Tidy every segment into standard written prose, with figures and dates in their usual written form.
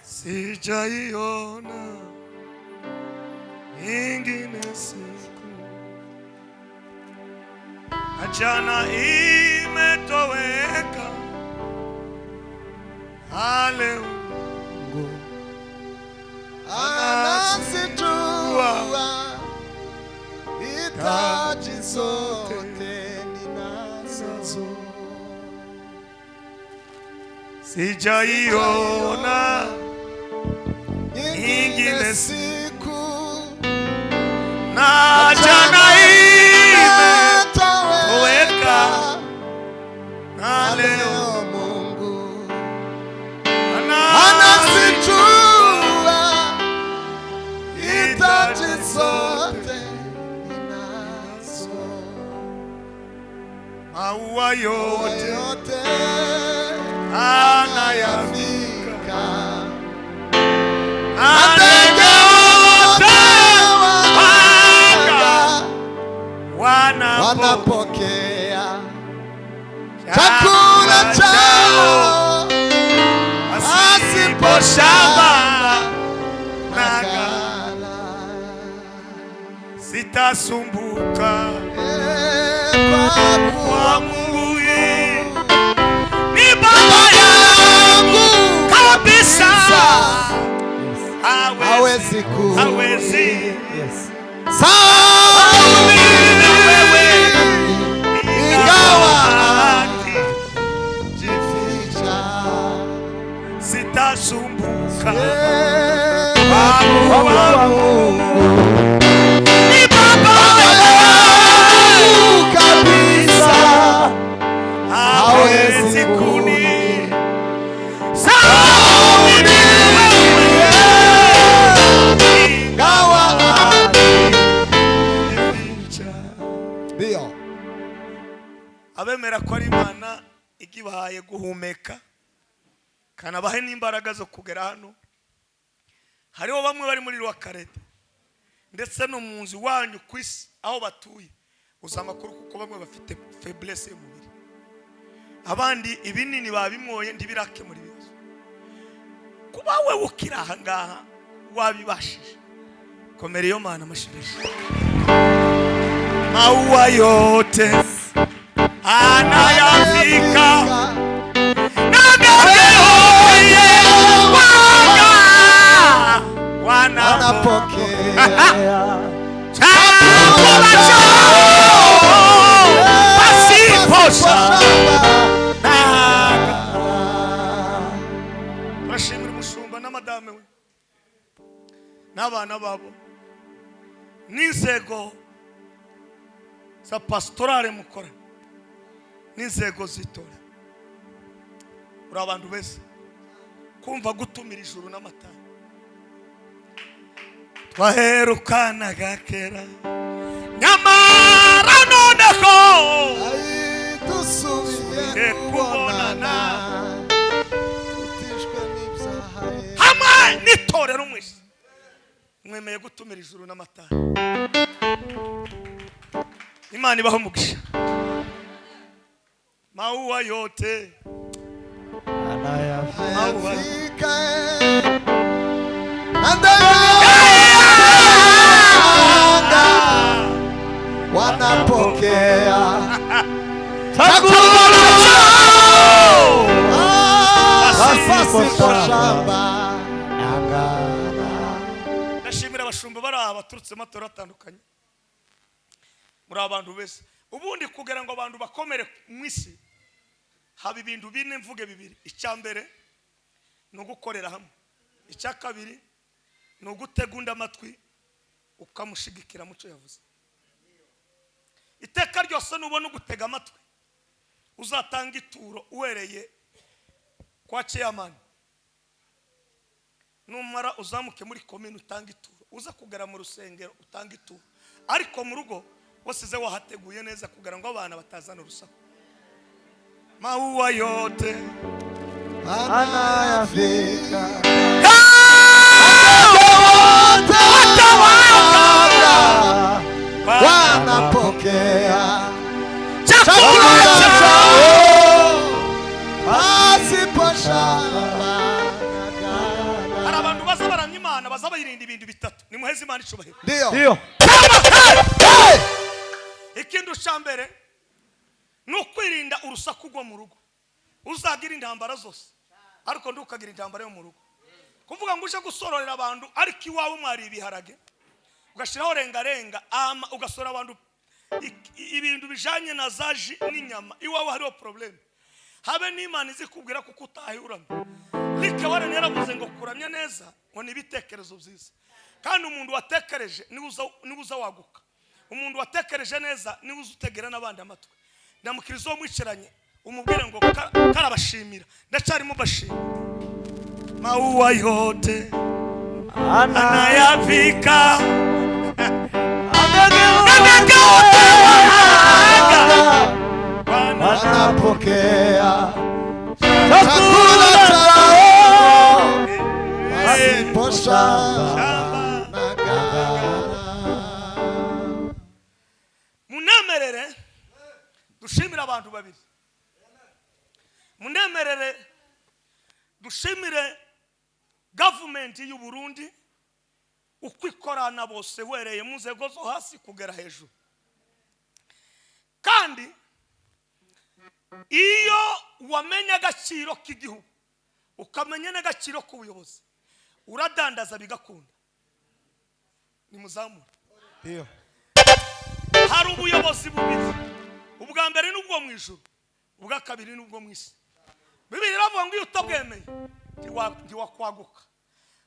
sijaiona ingine siku, ajana imetoweka, leo anasitua hitaji zote ninazo, sijaiona ingine siku, na jana imetoweka, na leo Mungu anasitua hitaji zote ninazo, maua yote anayafika, ndege wote wanapokea chakula chao asipo shamba na ghala, sitasumbuka kwa Mungu ni baba yangu kabisa, hawezi sauni wewe ingawa jificha, sitasumbuka kwa Mungu ni baba yangu kabisa, hawezi kuni sauni wewe ingawa jificha. Dio abemera ko ari Imana igibahaye guhumeka kanabahe n'imbaraga zo kugera hano. Hariho bamwe bari muri Rwakarete ndetse no mu nzu wanyu kwisi aho batuye uza amakuru kuko bamwe bafite faiblesse y'umubiri, abandi ibinini babimwoye ndibirake muri bibazo. Kuba we ukira aha ngaha wabibashije, komera iyo Mana amashibisha. Maua yote anayafika, ndege wote wanapokea chakula chao pasipo shamba na ghala. Turashimira umushumba n'amadame we n'abana babo n'inzego za pastorale mukora n'inzego z'itora. Uri abantu bese kumva gutumira ijuru n'amatara, twaherukanaga kera nyamara noneho dusubiye kubonana, tutishwe n'ibyaha hamwe n'itorero mwese mwemeye gutumira ijuru n'amatara. Imana ibaho umugisha. Maua yote anayafika, wanapokea chakula chao pasipo shamba na ghala. Ndashimira abashumba bari aha baturutse amatora atandukanye. Muri abantu bese ubundi kugira ngo abantu bakomere mu isi haba ibintu bine mvuge bibiri. Icyambere no gukorera hamwe, icya kabiri no gutegunda amatwi ukamushigikira muco yavuze. Iteka ryose nubona ugutega amatwi uzatanga ituro uwereye kwa chairman, numara uzamuke muri komine utanga ituro, uza kugera mu rusengero utanga ituro, ariko mu rugo wasize wahateguye neza kugira ngo abana batazana urusaku. Maua yote anayafika, wanapokea chakula chao pasipo shamba na ghala. baza bayirinda ibintu bitatu nimuheze Imana icubahiro Ndio. ikintu cyambere no kwirinda urusaku rwo mu rugo uzagira intambara zose ariko ndukagira intambara yo mu rugo kuvuga ngo uje gusororera abantu ariko iwawe mwari ibiharage ugashiraho renga ugasora abantu ibintu bijanye na zaji n'inyama iwawe hariho problem habe n'Imana izikubwira kuko utahiuramye like warane yaravuze ngo kuramya neza ngo nibitekerezo byiza kandi umuntu watekereje nibuza waguka umuntu watekereje neza nibuza utegera nabandi amatwe ndamukirizo mwiceranye umubwire ngo karabashimira ndacari mu bashimira maua yote anayavika wanapokea chakula chao pasipo shamba na ghala. Munemerere dushimira abantu babiri. Munemerere dushimire government y'u Burundi ukwikorana bose wereye mu nzego zo hasi kugera hejuru. Kandi iyo wamenya agaciro k'igihugu ukamenya n'agaciro k'ubuyobozi uradandaza bigakunda. Ni muzamura. Ndio. Hari ubuyobozi bubiri. Ubwa mbere n'ubwo mu ijuru, ubwa kabiri n'ubwo mu isi. Bibiri iravuga ngo iyo utabwemeye ntiwakwaguka.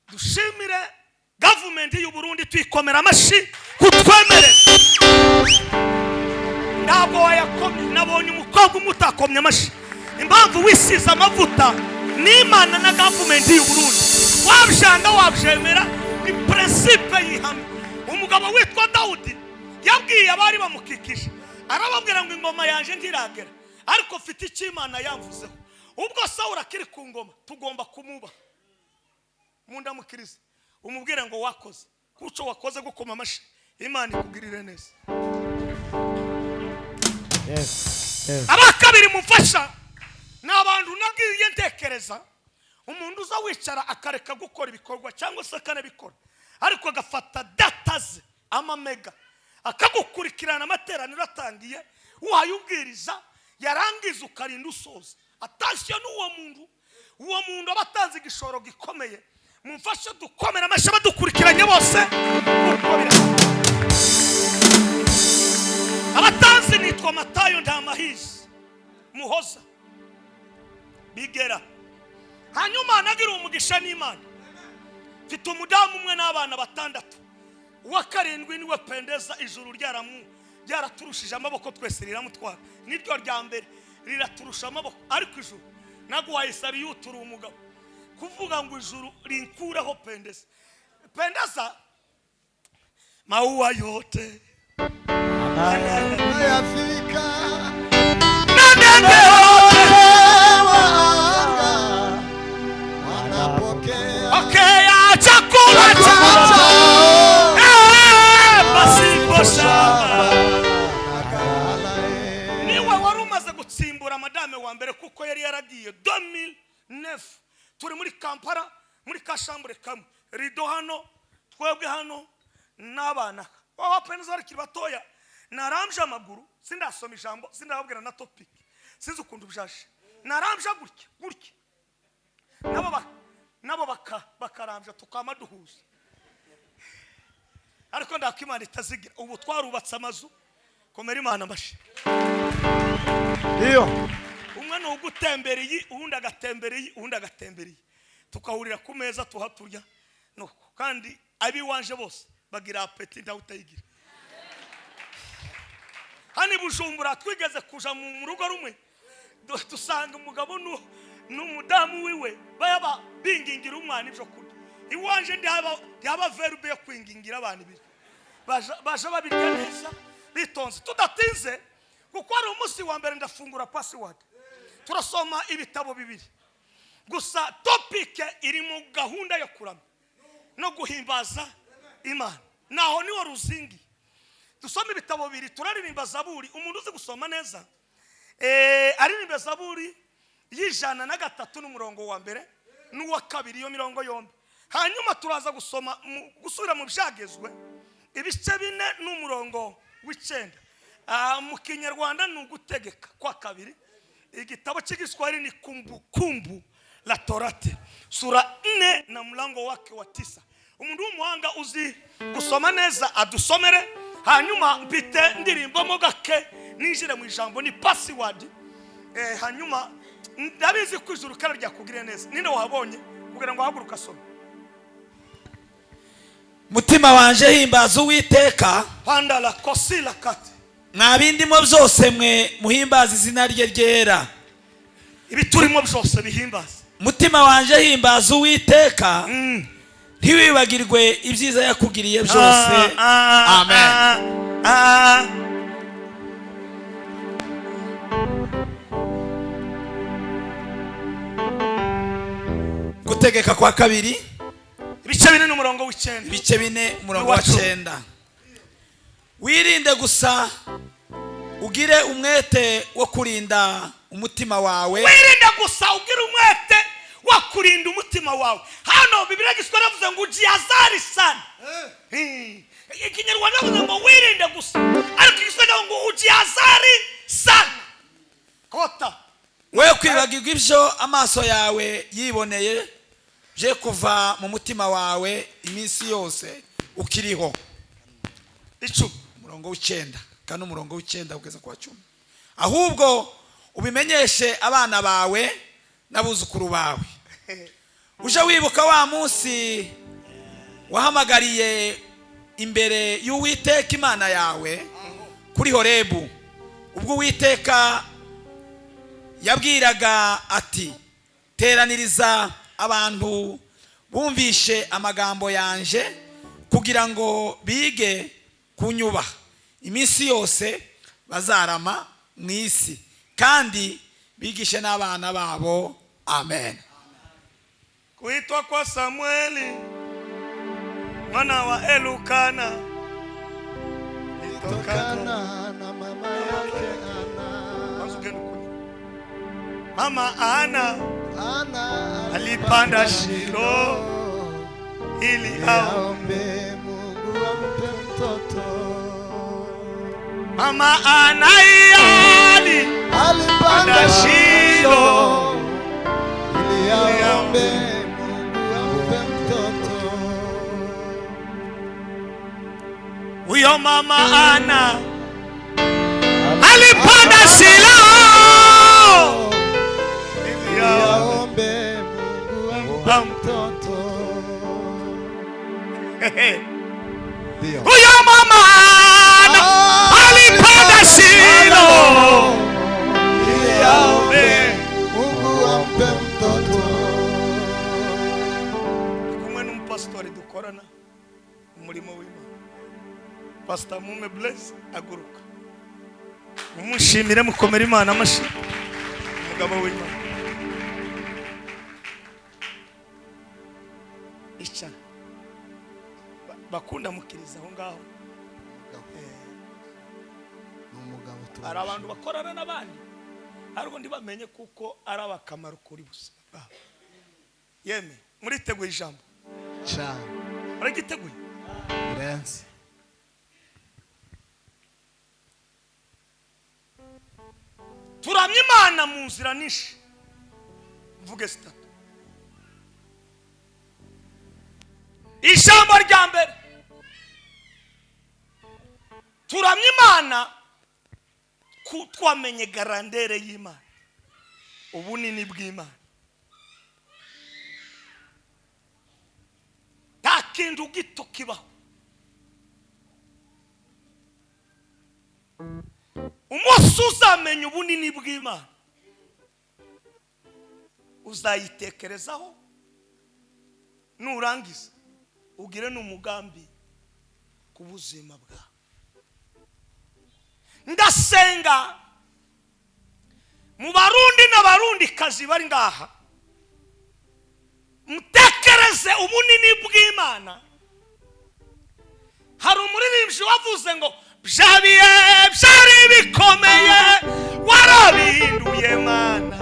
Dushimire government y'u Burundi twikomera amashi kutwemere. Ntabwo wayakomye nabonye umukobwa umutakomye amashi. Impamvu wisiza amavuta n'Imana na government y'u Burundi. Wabjanga wabjemera ni principe yihamye. Umugabo witwa Daudi yabwiye abari bamukikije arababwira ngo ingoma yanje ntiragera ariko mfite icyo Imana yamvuzeho. Ubwo Sawuli akiri ku ngoma tugomba kumuba. Munda mukirize umubwire ngo wakoze kuco wakoze gukoma amashi Imana ikugirire neza. Yes. Abakabiri mufasha n'abantu nagiye ntekereza umuntu uza wicara akareka gukora ibikorwa cyangwa se akanabikora ariko agafata dataze amamega akagukurikirana amateraniro atangiye wayubwiriza yarangiza ukarinda usoza. Atashye uwo muntu abatanze igishoro gikomeye mumfashe dukomera amashyi badukurikiranye bose. Abatanze nitwa Matayo NDAMAHIZE Muhoza Bigera. Hanyuma nagira umugisha n'Imana. Mfite umudamu umwe n'abana batandatu. Uwa karindwi niwe Pendeza ijuru ryaraturushije amaboko twese riramutwara. Niryo rya mbere riraturusha amaboko ariko ijuru naguhaye sari yuturu umugabo kuvuga ngo ijuru rinkuraho Pendeza. Pendeza maua yote Anayafika wanapokea chakula chao pasipo shamba. Niwe wari umaze gutsimbura madame wa mbere kuko yari yaragiye 2009 turi muri Kampala muri kashambure kamwe rido hano twebwe hano n'abana Pendeza bari batoya narambye amaguru sindasoma ijambo sindababwira na topic sinzi ukuntu byaje narambye gutya nabo bakarambya tukamaduhuza ariko ndakimana itazigira ubu twarubatse amazu komera Imana amashi. Ndio. Umwe no gutembereye ubundi agatembereye tukahurira ku meza tuhaturya no kandi abi wanje bose bagira apeti ndawutayigira. Hani Bujumbura twigeze kuja mu rugo rumwe dusanga umugabo n'umudamu wiwe bayaba bingingira umwana ibyo kurya. Iwanje ndaba verbe yo kwingingira abantu ibiri baje babirya neza bitonze tudatinze kuko ari umunsi wa mbere ndafungura password turasoma ibitabo bibiri gusa topic iri mu gahunda yo kuramya no guhimbaza Imana naho niwo ruzingi. Dusoma ibitabo bibiri turaririmba Zaburi umuntu uzi gusoma neza aririmba Zaburi y'ijana na gatatu n'umurongo wa mbere n'uwa kabiri yo mirongo yombi hanyuma turaza gusubira mu byagezwe ibice 4 n'umurongo w'9. Mu Kinyarwanda ni ugutegeka kwa kabiri. Igitabo cy'igiswahili ni kumbukumbu la Torati sura 4 na mlango wake wa 9. Umuntu w'umuhanga uzi gusoma neza adusomere, hanyuma mpite ndirimbo mo gake ninjire mu ijambo ni password. Hanyuma ndabizi kwizuru kara rya kugire neza. Ninde wahabonye kugira ngo haguruka soma. Mutima wanje himbaza Uwiteka, Handala kosila kati. Mwabindimo byose mwe muhimbaza izina rye ryera. Ibi turimo byose bihimbaza. Mutima wanje himbaza Uwiteka, ntiwibagirwe ibyiza yakugiriye byose. Amen. Gutegeka kwa kabiri ibice 4 n'umurongo w'9. ibice 4 umurongo wa 9. Wirinde gusa ugire umwete wo kurinda umutima wawe. Wirinde gusa ugire umwete wo kurinda umutima wawe. Hano Bibiliya giswara yavuze ngo ujihazari sana. Ikinyarwanda yavuze ngo wirinde gusa, ariko igiswara ngo ujihazari sana. Kota we kwibagirwa ibyo amaso yawe yiboneye je kuva mu mutima wawe iminsi yose ukiriho. Icu umurongo w'9 kandi umurongo w'9 ugeze kwa 10. Ahubwo ubimenyeshe abana bawe n'abuzukuru bawe. Uje wibuka wa munsi wahamagariye imbere y'Uwiteka Imana yawe kuri Horebu, ubwo Uwiteka yabwiraga ati teraniriza abantu bumvishe amagambo yanje kugira ngo bige kunyubaha iminsi yose bazarama mu isi, kandi bigishe n'abana babo. Amen. Kuitwa kwa Samueli mwana wa Elukana Tokana na mama yake Mama Ana alipanda Shilo ili aombe Mungu ampe mtoto. Mama Ana alipanda Shilo ili aombe Mungu ampe mtoto. Huyo Mama Ana alipanda Shilo aombe Mungu ampe mtoto. Huyo Mama Ana alipanda Shilo ili aombe Mungu ampe mtoto. Kumwe n'umupastori dukorana umurimo w'Imana, Pastor Mume Bless aguruka. Mumushimire mukomera Imana amashi umugabo w'Imana. Ica bakunda mukiriza aho ngaho. N'umugabo tu. Ari abantu bakorana n'abandi ariko ndibamenye kuko ari abakamaro kuri busa. Yeme muriteguye ijambo Cha. Muragiteguye? Renzi. Turamya Imana mu nzira nishi. Mvuge sitatu. Ijambo rya mbere, turamya Imana twamenye garandere y'Imana, ubunini bw'Imana. Nta kintu gito kibaho. Umunsi uzamenya ubunini bw'Imana uzayitekerezaho, nurangiza ugire n'umugambi ku buzima bwawe. Ndasenga mu Barundi n'Abarundi kazi bari ngaha, mutekereze ubunini bw'Imana. Hari umuririmbyi wavuze ngo byabiye byari bikomeye warabihinduye Mana,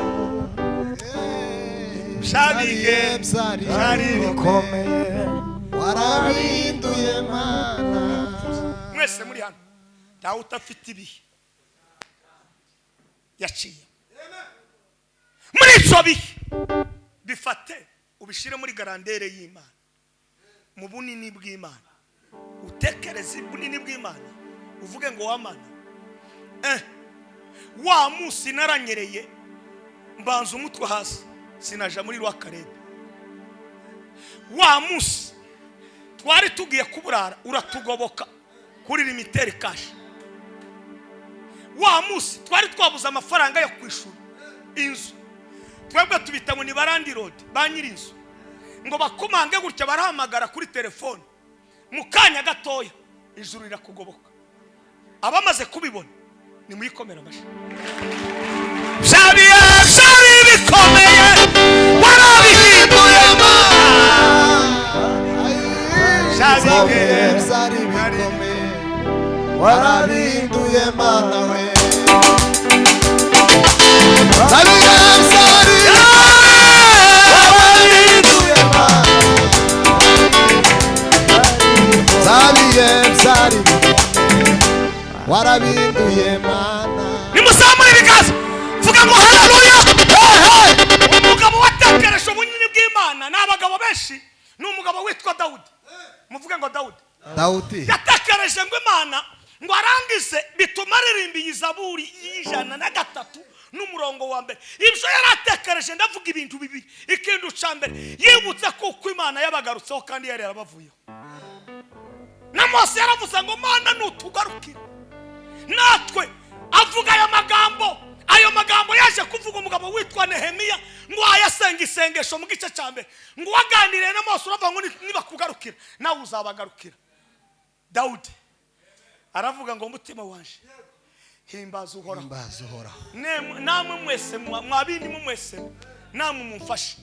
shabiye byari bikomeye warabinduye Mana. mwese muri hano ntawe utafite ibihe yaciye muri icyo bihe bifate ubishire muri garandere y'Imana mu bunini bw'Imana utekereze bunini bw'Imana uvuge ngo wamana wa musi naranyereye mbanza umutwe hasi sinaja muri rwakarede wa musi twari tugiye kuburara uratugoboka kuri limiteri cash wa musi twari twabuza amafaranga yo kwishura inzu twebwe tubita ngo ni barandi road banyiri inzu ngo bakumange gutya barahamagara kuri telefone mu kanya gatoya ijuru rirakugoboka abamaze kubibona ni muyikomera amashi shabiye bikomeye warabihinduye Shabiye byari bikomeye warabinduye Mana we. Warabinduye Mana. Nimuzamure ibiganza vuga ngo haleluya. Umugabo watekereje ubunini bw'Imana n'abagabo benshi ni umugabo witwa Dawudi. Muvuge ngo Dawudi yatekereje ngo Imana ngo arangize bituma aririmba izaburi y'103 n'umurongo wa mbere. Ibyo yaratekereje ndavuga ibintu bibiri. Ikintu ca mbere yibutse kuko Imana yabagarutseho kandi yari yarabavuyeho. Na Mose yaravuze ngo Mana nutugarukira natwe avuga ayo magambo yaje kuvuga umugabo witwa Nehemiya ngo ayasenga isengesho mu gice cya mbere ngo waganire na Mose uravuga ngo niba kugarukira nawe uzabagarukira. Dawudi aravuga ngo umutima wanje himbaza uhoraho namwe mwese mwabindi mwese namwe mumfashe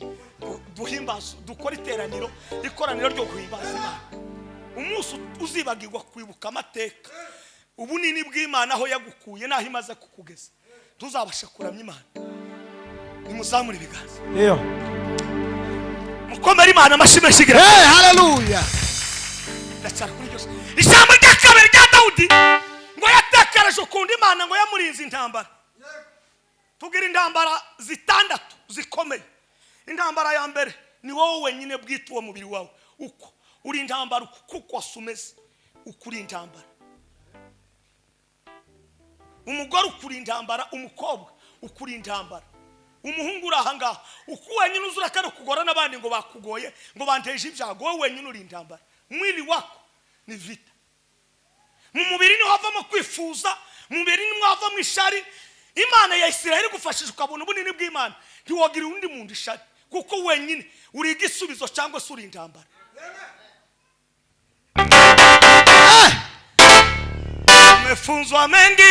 duhimbaza dukora iteraniro ryo guhimbaza Imana. Umunsi uzibagirwa kwibuka amateka ubunini bw'Imana aho yagukuye naho imaze kukugeza tuzabasha kuramya Imana. Nimuzamure ibiganza mukomere Imana amashimwe shigira. Haleluya. Ndacyari kuri byose ijambo rya kabiri rya Dawudi ngo yatekereje ukunda Imana ngo yamurinze intambara. Tugira intambara zitandatu zikomeye. Intambara ya mbere ni wowe wenyine bwite uwo mubiri wawe uko uri intambara kuko wasumeze ukuri intambara. Umugore ukuri intambara, umukobwa ukuri intambara, umuhungu urahanga ukuwenyine uzura kandi kugora nabandi ngo bakugoye ngo banteje ibyago wowe wenyine uri intambara. Mwili wako ni vita. Mu mubiri niho havamo kwifuza, mu mubiri niho havamo ishari. Imana ya Isiraheli gufashije ukabona ubunini bw'Imana ntiwogira undi muntu ishari kuko wenyine uri igisubizo cyangwa se uri intambara. Umefunzwa mengi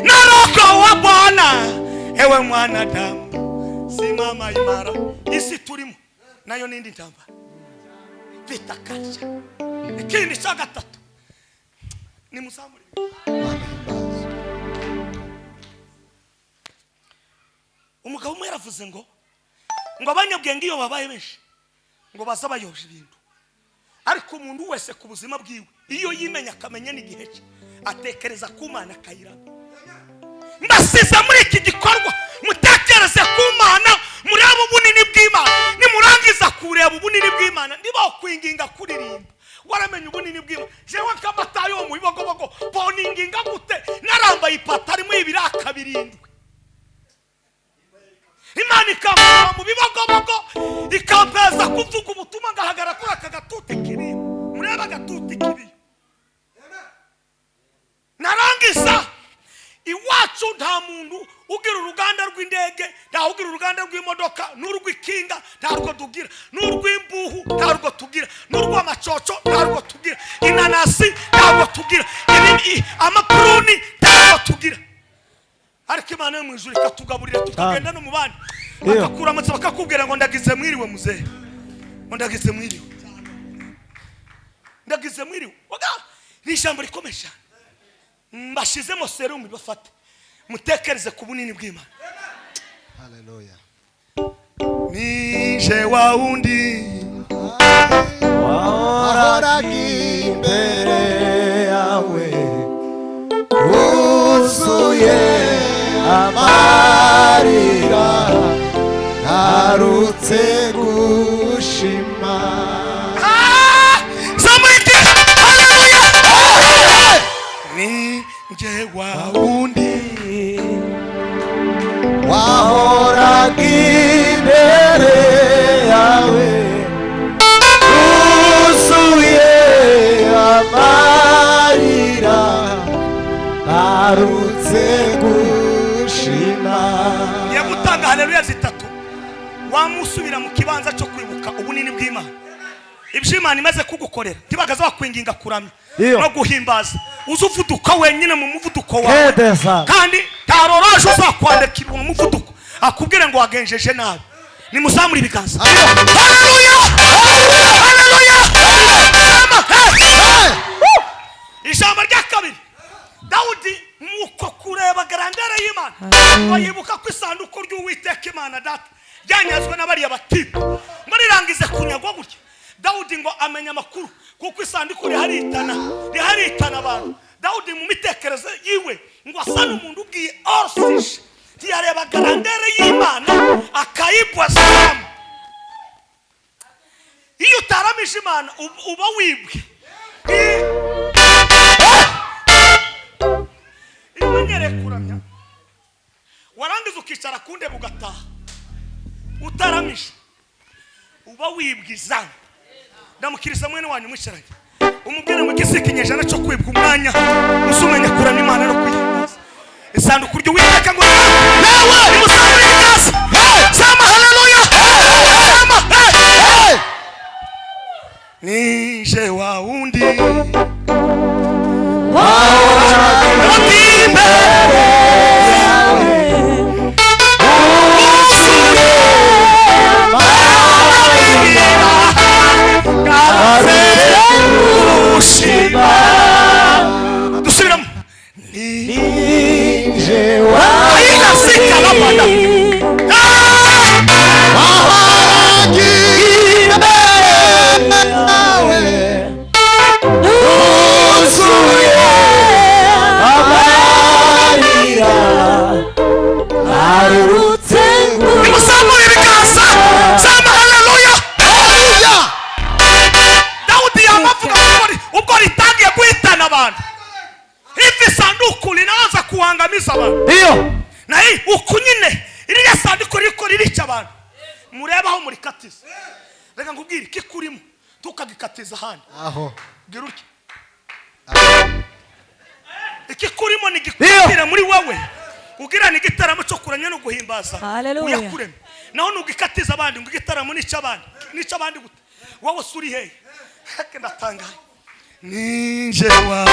na Roho wa Bwana, ewe mwanadamu simama imara. Isi turimo nayo nindi intambara vita kacha. Ikindi cya gatatu ni muzamuri. Umugabo umwe yaravuze ngo abanyabwenge iyo babaye benshi ngo bazabayoje ibintu, ariko umuntu wese ku buzima bwiwe iyo yimenya akamenya n'igihe cye atekereza ku Mana akayiranga. Ndasize muri iki gikorwa mutekereze ku Mana, murebe ubunini bw'Imana. Nimurangiza kureba ubunini bw'Imana ndiba kwinginga kuririmba waramenye ubunini bw'Imana. Jewe kamatayo mu bibogobogo poninginga gute narambaye ipatari mu ibiraka birindwi. Imana ikamura mu bibogobogo ikampeza kuvuga ubutumwa ngahagara kuri aka gatuti kiri. Mureba gatuti kiri. Narangiza iwacu nta muntu ugira uruganda rw'indege, nta ugira uruganda rw'imodoka, n'urw'ikinga ntarwo tugira, n'urw'imbuhu ntarwo tugira, n'urw'amacoco ntarwo tugira, inanasi ntarwo tugira, amapuruni ntarwo tugira. Ariko Imana yo mu ijuru ikatugaburira tukagenda no mu bandi bakakuramutsa bakakubwira ngo ndagize mwiriwe muzehe, ngo ndagize mwiriwe, ndagize mwiriwe. Ni ijambo rikomeye. Mbashizemo serumu bafate mutekereze ku bunini bw'Imana. Haleluya. Ni nije wa undi wahoraga imbere yawe wuzuye amarira ntarutse gushima nije wa undi wahoraga imbere yawe wuzuye amarira ntarutse gushima. yagutanga haleluya zitatu wamusubira mu kibanza cyo kwibuka ubunini bw'Imana ibyo Imana imaze kugukorera ntibagaza bakwinginga kuramya no guhimbaza uzuvuduka wenyine mu muvuduko wawe kandi taroroje uzakwandikira mu muvuduko akubwire ngo wagenjeje nabi nimuzamura ibiganza. Haleluya haleluya. Ijambo rya kabiri Dawudi muko kureba garandere y'Imana wayibuka ko isanduku ry'Uwiteka Imana data ryanyazwe n'abariya batipe muri rangize kunyagwa gutya. Dawudi ngo amenya amakuru kuko isanduku riharitana abantu. Dawudi mu mitekerezo yiwe ngo asa n'umuntu ubwiye orsije ntiyareba garandere y'Imana akayibwaza. Iyo utaramije Imana uba wibwe. Imanyere kuramya warangiza ukicara kunde bugataha utaramije uba wibwiza. Ndamukirisa mwene wanyu mwicaranye umubwire mu gisikinyejana cyo kwibwa umwanya usumenya kuramya Imana no kuyihimbaza. Isanduku ry'Uwiteka ngo nawe imusabire igasi. Sama haleluya. Sama nije wa undi dusubiramo nije wa kuangamiza abantu. Iyo na hii ukunyine iriya sanduku riko ririca abantu murebaho muri katiza. Reka ngubwire kikurimo tukagikatiza handi aho giruke ikikurimo ni gikutira muri wowe ugira ni gitaramo cyo kuranya no guhimbaza uyakureme naho nugikatiza abandi ngo gitaramo nica abandi gute wowe suri hehe hake ndatangaye nije wa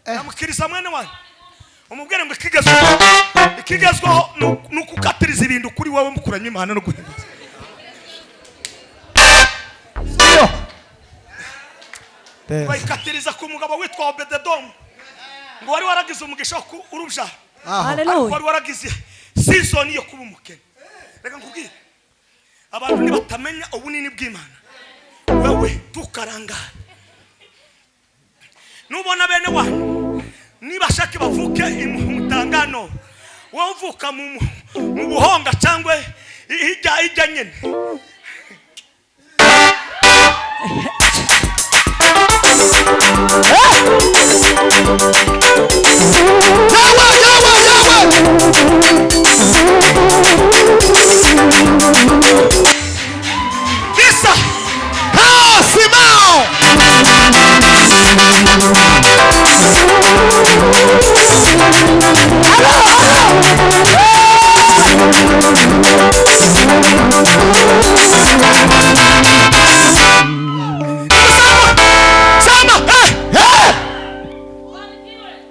namukiriza mwene wanyu umubwire ngo ikigezweho nukukatiriza ibintu kuri wowe mukuranya Imana no guhimbaza. Bayikatiriza ku mugabo witwa Obededom ngo wari waragize umugisha ku urubya. Haleluya. Wari waragize season yo kuba umukene. Reka nkubwire abantu nibatamenya ubunini bw'Imana wewe tukaranga nubona bene wanyu nibashake bavuke imutangano wovuka mu buhonga cyangwa ijya nyene Kisa Simao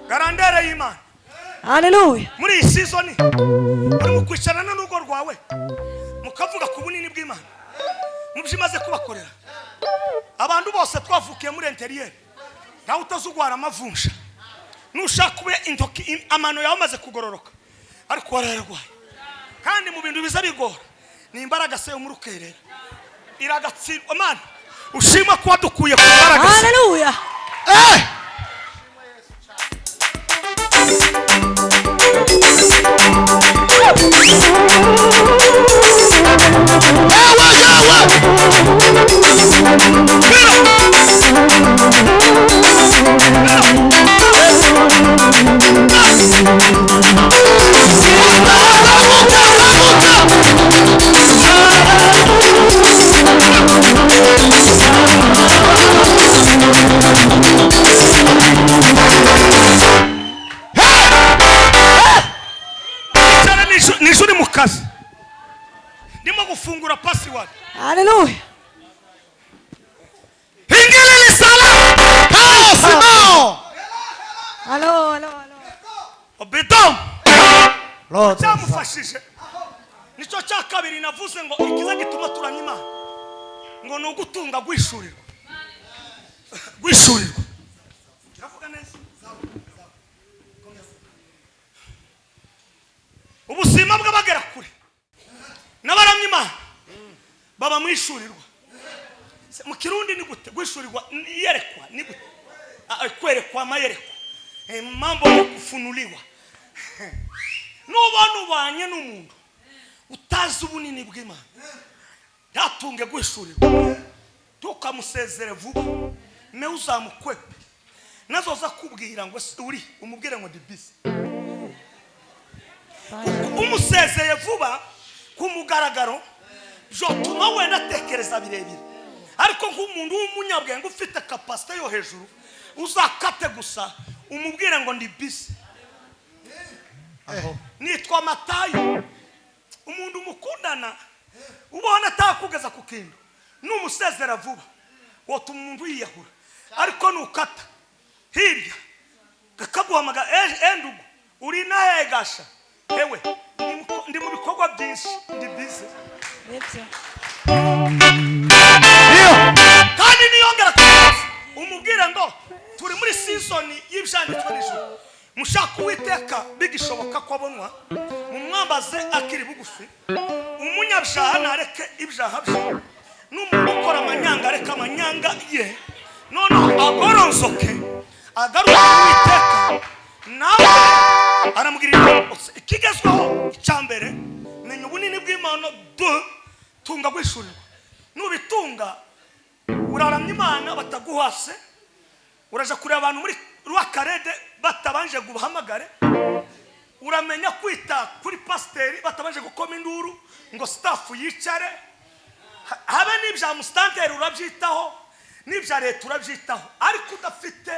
Garandere y'Imana. Haleluya. Muri season isoni uri mu kwicarana n'urugo rwawe mukavuga ku bunini bw'Imana mubyimaze kubakorera abantu bose twavukiye muri interieur ntawe utazugwara amavunja nushaka kube intoki amano yawe maze kugororoka ariko wararwaye kandi mu bintu biza bigora ni imbaraga se mu rukerera iragatsirwa Mana ushima kuba dukuye ku mbaraga. Haleluya. Nijuri mu kazi ndimo gufungura password. Haleluya. Ingilili sala. Halo, halo, halo. Obedom. Lord. Cyamufashije. Nico cya kabiri navuze ngo ikiza gituma turamya Imana. Ngo no gutunga gwishurirwa. Gwishurirwa. Kiravuga neza. Ubuzima bw'abagera kure n'abaramya Imana baba mwishurirwa. Mu Kirundi ni gute gwishurirwa? Yerekwa ni gute? Kwerekwa mayerekwa. Mambo yo kufunuliwa. N'ubona ubanye n'umuntu utazi ubunini bw'Imana ntatunge gwishurirwa tukamusezere vuba me uzamukwepe nazoza kubwira ngo uri umubwire ngo ndi busy. Umusezeye vuba kumugaragaro byotuma wenda atekereza birebire ariko nk'umuntu w'umunyabwenge ufite capacity yo hejuru uzakate gusa umubwire ngo ndi busy. Nitwa Matayo umuntu mukundana ubona atakugeza ku kintu n'umusezera vuba wotuma umuntu yiyahura ariko nukata hirya gakaguhamaga endugu uri nahe gasha ewe ndi mu bikorwa byinshi ndi busy. Kandi niyongera kubaza umubwira ngo turi muri season y'ibyanditswe n'ijuru mushaka Uwiteka bigishoboka ko abonwa mumwambaze akiri bugufi umunyabyaha nareke ibyaha bye n'umuntu ukora amanyanga areka amanyanga ye none agoronzoke agaruka Uwiteka nawe aramugirira ikigezweho icyambere menya ubunini bw'Imana tunga gwishurirwa nubitunga uraramya Imana bataguhase uraje kureba abantu muri rwakarede batabanje guhamagare uramenya kwita kuri pasiteri batabanje gukoma induru ngo staff yicare habe n'ibya mustanteri urabyitaho n'ibya leta urabyitaho ariko udafite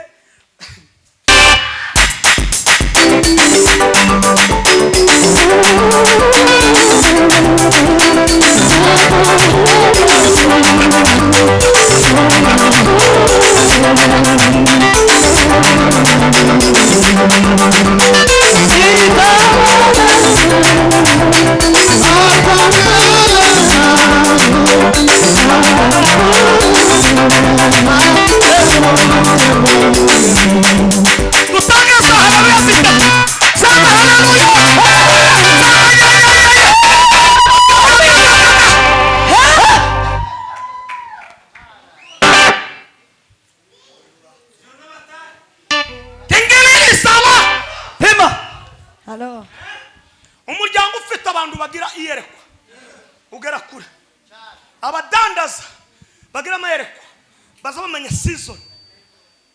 Halo. Umuryango ufite abantu bagira iyerekwa ugera kure abadandaza bagira amayerekwa baza bamenya season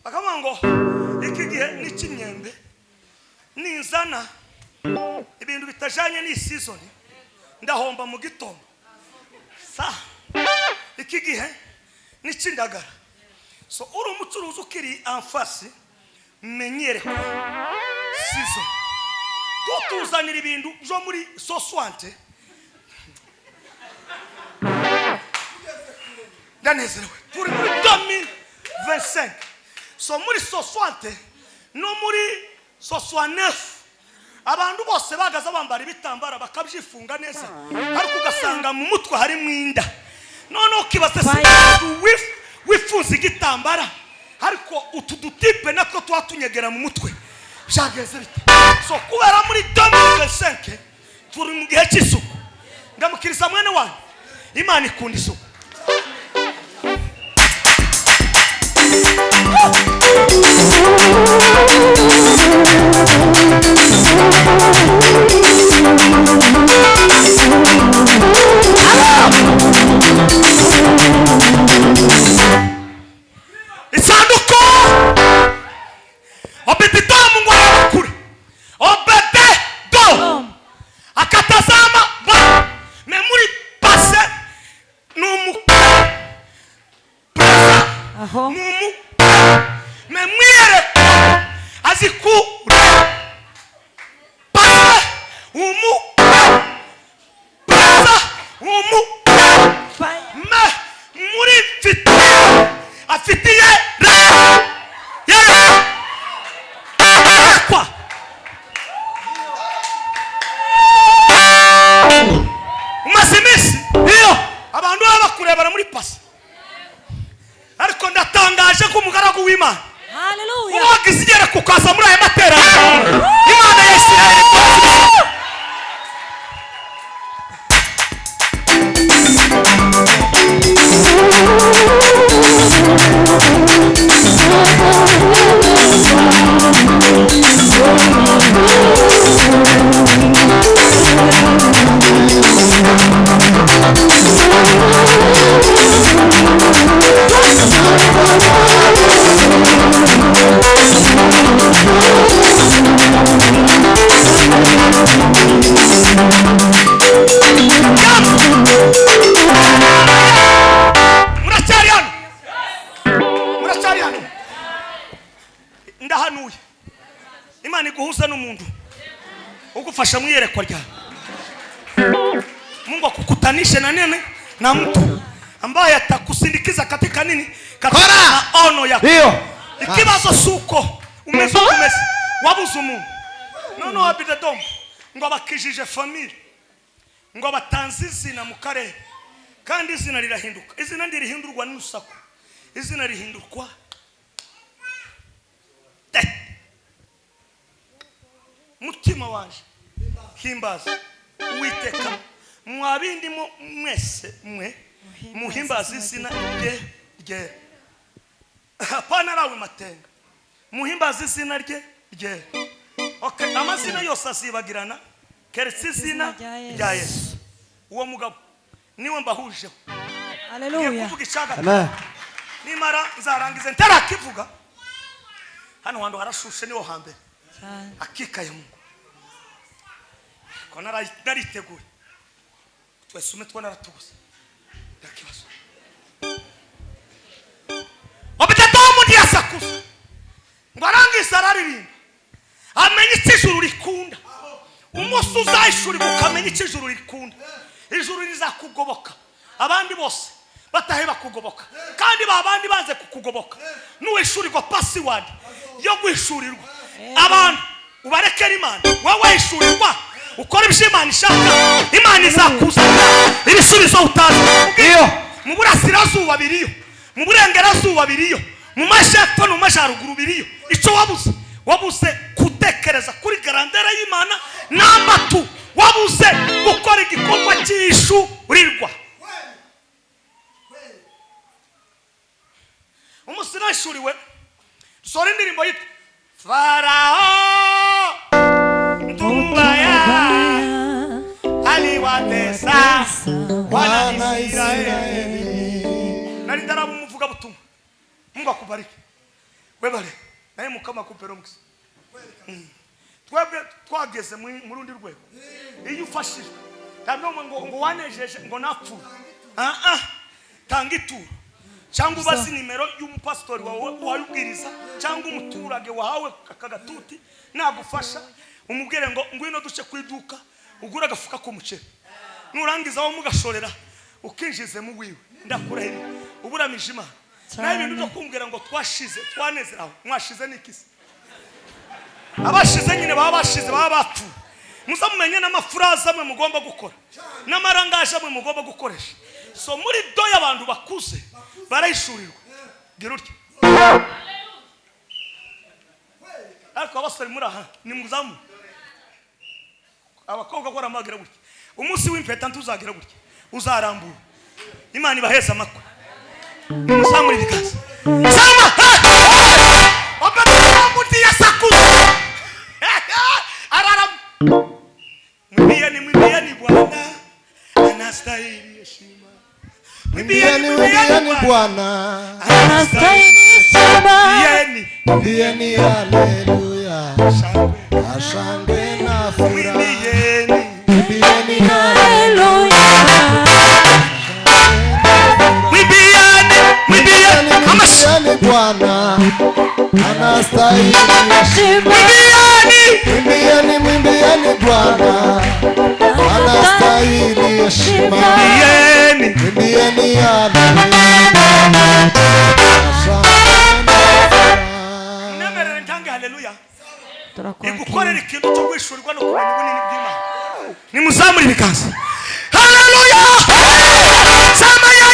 bakavuga ngo iki gihe ni kinyembe ninzana ibintu bitajanye ni season ndahomba mu gitondo sa iki gihe ni kindagara so uri umucuruzi ukiri enfasi menyerekwa season tutuzanira ibintu byo muri soswante ndanezerewe turi muri 2025 so muri soswante no muri 69 abantu bose bagaza bambara ibitambara bakabyifunga neza ariko ugasanga mu mutwe hari mwinda none ukibaza se wifuza igitambara ariko utu dutipe natwo twatunyegera mu mutwe byageze bite so kubera muri 2025 turi mu gihe cy'isuku ndamukiriza mwene wanyu Imana ikunda isuku isanduku obedito Mungu anakule obededo akatazama ba memuri pase numu numu memwire azikure pase umu pasa umu me muri fiti afitiye kwa umasimisi iyo abantu bakurebera muri pasi ariko ndatangaje ko umugaragu w'Imana Hallelujah. uwagisigera kukaza muri aya materaniro Imana ya Isirayeli ndahanuye Imana iguhuza n'umuntu ugufasha mwiyerekwa rya Mungu akukutanishe na nene na mtu ambaye atakusindikiza katika nini katika ono yako ikibazo suko umeze wabuze umuntu none wabidadomo ngo abakijije family ngo batanze izina mu karere kandi izina rirahinduka izina ndirihindurwa n'urusaku izina rihindurwa mutima wanje himbaza Uwiteka mwabindimo mwese mwe muhimbaza izina rye hapana rawe matenga muhimbaza izina rye okay amazina yose asibagirana keretse izina rya Yesu uwo mugabo niwe mbahujeho Hallelujah. Amen. nimara nzarangize ntarakivuga hano hando harashushe niho hambere akikaye Mungu ko nariteguye twese umwe twanaratubuze ndakibazo obitatomu ndiyasakuza ngo arangiza araririmba amenye ijuru rikunda umunsi uzayishuri ukamenya ijuru rikunda ijuru rizakugoboka abandi bose batahe bakugoboka kandi babandi banze kukugoboka nuwishurirwa password yo guhishurirwa abantu ubarekera Imana wowe ishurirwa ukora iby'Imana ishaka Imana izakuzanira ibisubizo utazi iyo mu burasirazuba biriyo mu burengerazuba biriyo mu mashepfo no majaruguru biriyo icyo wabuze kutekereza kuri grandeur y'Imana n'amatu wabuze gukora igikorwa cy'ishurirwa umusirashuriwe sore indirimbo yitwa Farao Tubaya aliwatesa wana Israeli nari ndarabu muvuga butumwa Mungu akubariki webale naye mukama kupero mukisi twebwe twageze mu rundi rwego iyo ufashije tamwe ngo wanejeje ngo napfu tanga ituro cyangwa ubazi nimero y'umupastori wawe wayubwiriza cyangwa umuturage wahawe akagatuti nagufasha umubwire ngo ngwino duce kwiduka ugura agafuka k'umuceri nurangiza wo mugashorera ukinjize mu wiwe ndakurahira uburamije Imana naye ibintu byo kumbwira ngo twashize twanezeraho mwashize nikisi abashize nyine baba bashize baba bapfu muzamumenye n'amafuraza amwe mugomba gukora n'amarangaje amwe mugomba gukoresha so muri do y'abantu bakuze barayishurirwa gira utya ariko abasore muri aha ni muzamu abakobwa gora amagira gutya umunsi w'impeta ntuzagira gutya uzarambura Imana ibaheza amakwe muzamu ibikaza sama obata muti yasakuza araram mwimbieni Bwana anastahili heshima mwimbieni Bwana Anastahili heshima. mwimbieni haleluya ashangwe na furaha mwimbieni Haleluya. mwimbieni Bwana anastahili heshima mwimbieni Bwana anastahili heshima mwimbieni nemerere ntange haleluya Turakwakira. igukorera ikintu cyo kwishurirwa no kumenya ubunini bw'Imana ni muzamuri ibiganza haleluya sama ya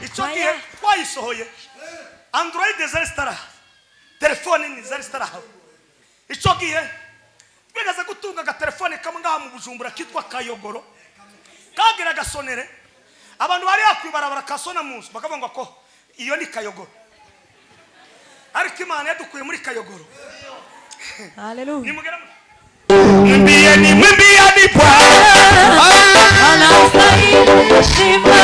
icyo gihe twayisohoye android zari stara telefone ni zari stara icyo gihe twigeze gutunga agatelefone kamwe ngaha mu Bujumbura kitwa Kayogoro kagira gasonere abantu bari yakwibarabara kasona munsi bakavuga ko iyo ni Kayogoro ariko Imana yadukuye muri Kayogoro Haleluya. nimugera mwimbieni Bwana Anastahili heshima.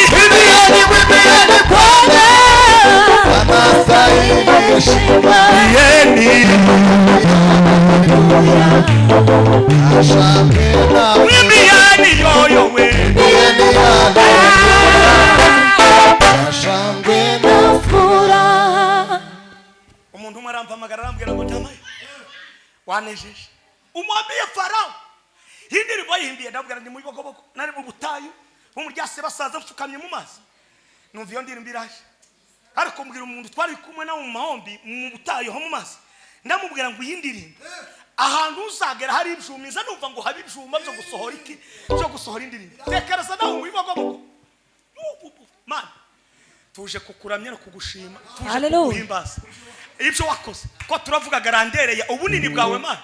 mwimbieni Bwana anastahili heshima ashangwe na mwimbieni yoyo we mwimbieni ashangwe na Furaha. umuntu umwe arampamagara arambwira ngo ntamaye wanejeje umwambie Farao indirimbo yihimbiye ndabwira ndi mu bigogoboko nari mu butayu umuryase basaza mfukamye mu mazi numva iyo ndirimbo iraje ariko mbwira umuntu twari kumwe na mu mahombi mu butayu ho mu mazi ndamubwira ngo yindirimbo ahantu uzagera hari ibjumiza numva ngo habi ibjuma byo gusohora iki byo gusohora indirimbo tekereza nawe mu bigogoboko man tuje kukuramya no kugushima tuje Hallelujah. kuguhimbaza ibyo wakoze ko turavuga garandereye ubunini bwawe Mana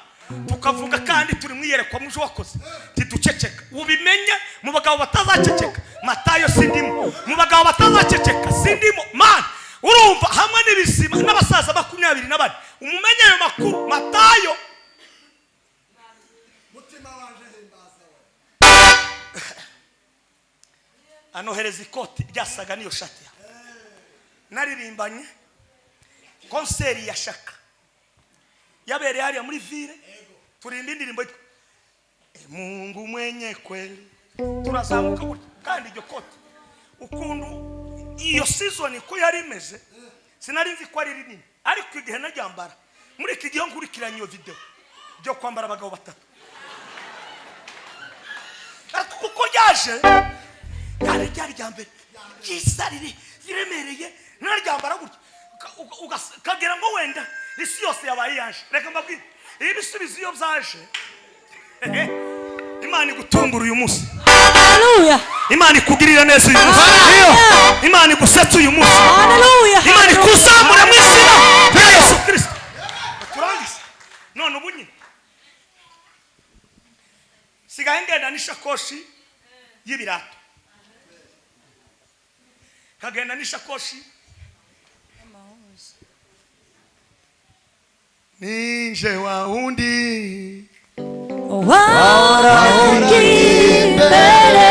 tukavuga kandi turi mwiyerekwa muje wakoze tiduceceka ubimenye mu bagabo batazaceceka Matayo sindimo mu bagabo batazaceceka sindimo man urumva hamwe n'ibizima n'abasaza 24 umumenye ayo makuru Matayo mutima wanje himbaza anohereza ikoti ryasaga niyo shati naririmbanye konseri ya shaka yabereye hariya muri ville turimba indirimbo Mungu mwenye kweli turazamuka kandi iryo koti ukuntu iyo season ko yari imeze sinari nzi ko ari rinini ariko igihe naryambara muri iki gihe nkurikiranye iyo video byo kwambara abagabo batatu kuko ryaje kandi ryari ryambere ryisarire ziremereye naryambara gutya ukagera ngo wenda isi yose yabaye yaje reka mbabwire ibisubizo iyo byaje Imana igutungura uyu munsi Haleluya. Imana ikugirira neza uyu munsi Imana igusetsa uyu munsi Haleluya. Imana ikuzamura mu izina rya Yesu Kristo turangiza none ubu nyine sigaye ngenda n'ishakoshi y'ibirato kagenda n'ishakoshi ninje wa undi Imbere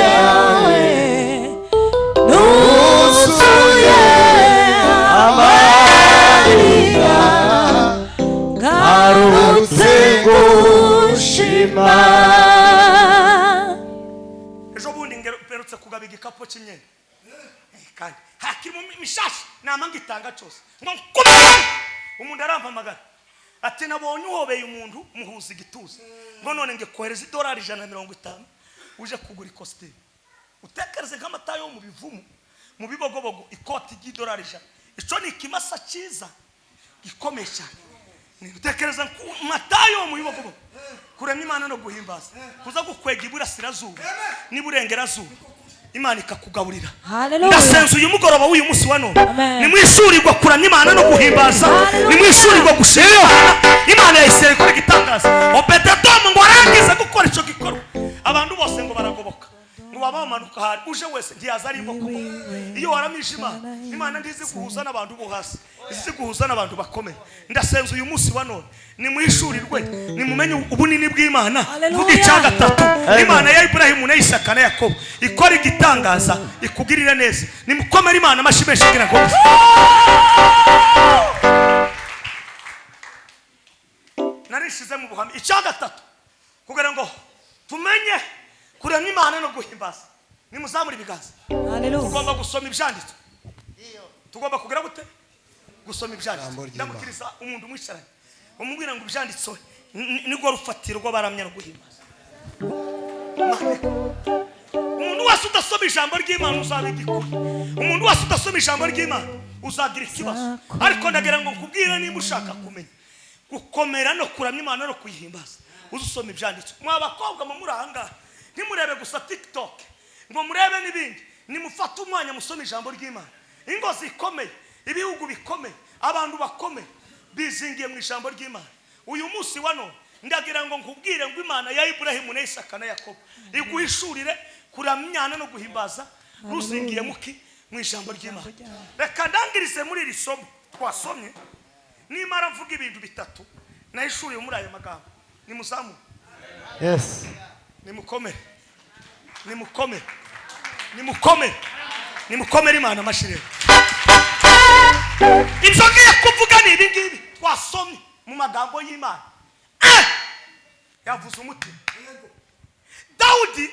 yawe nuzuye amarira ngarutse gushima. ejo bundi ngerutse kugaba igikapo cy'imyenda kandi hakiri mu mishashi namanga itanga cyose ngo umuntu arampamagara ati nabonye uhobeye umuntu muhuza igituza ngo none nge kohereza $150 uje kugura ikositimu utekereze nk'amatayo mu bivumu mu bibogobogo ikoti $100 ico ni ikimasa cyiza gikomeye cyane. Nitekereza Matayo mu yiboko kuramya Imana no guhimbaza kuza gukwega iburasirazuba n'iburengerazuba Imana ikakugaburira. Ndasenze uyu mugoroba w'uyu munsi wa none nimwishurirwa kuramya Imana no guhimbaza, nimwishurirwa gushima Imana yayisere kuri gitangaza. Obededomu ngo arangize gukora ico gikorwa abantu bose ngo baragoboka ngo babamanuka hari uje wese ntiyaza ari iboko. Iyo waramije Imana ndizi guhuza n'abantu bo hasi, izi guhuza n'abantu bakomeye. Ndasenze uyu munsi wa none nimwishurirwe nimumenye ubunini bw'Imana. Vuga icya gatatu, Imana ya Ibrahimu na Isaka na Yakobo ikora igitangaza ikugirire neza. Nimukomere Imana amashimeshe kugira ngo narishize mu buhamya. Icya gatatu kugira ngo tumenye kuramya Imana no guhimbaza nimuzamura ibiganza. Tugomba gusoma ibyanditswe. Tugomba kugira gute? Gusoma ibyanditswe. Ndamukiriza umuntu mwisharanye umubwira ngo ibyanditswe nigwo rufatiro rwo baramya no guhimbaza. Umuntu wese udasoma ijambo ry'Imana uzabigikora. Umuntu wese udasoma ijambo ry'Imana uzagira ikibazo. Ariko ndagira ngo nkubwire niba ushaka kumenya gukomera no kuramya Imana no kuyihimbaza uzusoma ibyanditswe. Mwa bakobwa mu muranga ntimurebe gusa TikTok ngo murebe n'ibindi, nimufata umwanya musoma ijambo ry'Imana. Ingo zikomeye, ibihugu bikomeye, abantu bakomeye bizingiye mu ijambo ry'Imana. Uyu munsi wa none ndagira ngo nkubwire ngo Imana ya Ibrahimu na Isaka na Yakobo iguhishurire kuramya no guhimbaza ruzingiye muki mu ijambo ry'Imana. Reka ndangirize muri iri somo twasomye nimara mvuga ibintu bitatu nahishuriye muri aya magambo. Nimuzamu. Yes. Nimukomere. Nimukomere. Nimukomere. Nimukomere Imana amashire. Ibyo ngiye kuvuga ni ibi ngibi twasomye mu magambo y'Imana. Yavuze umutima. Dawudi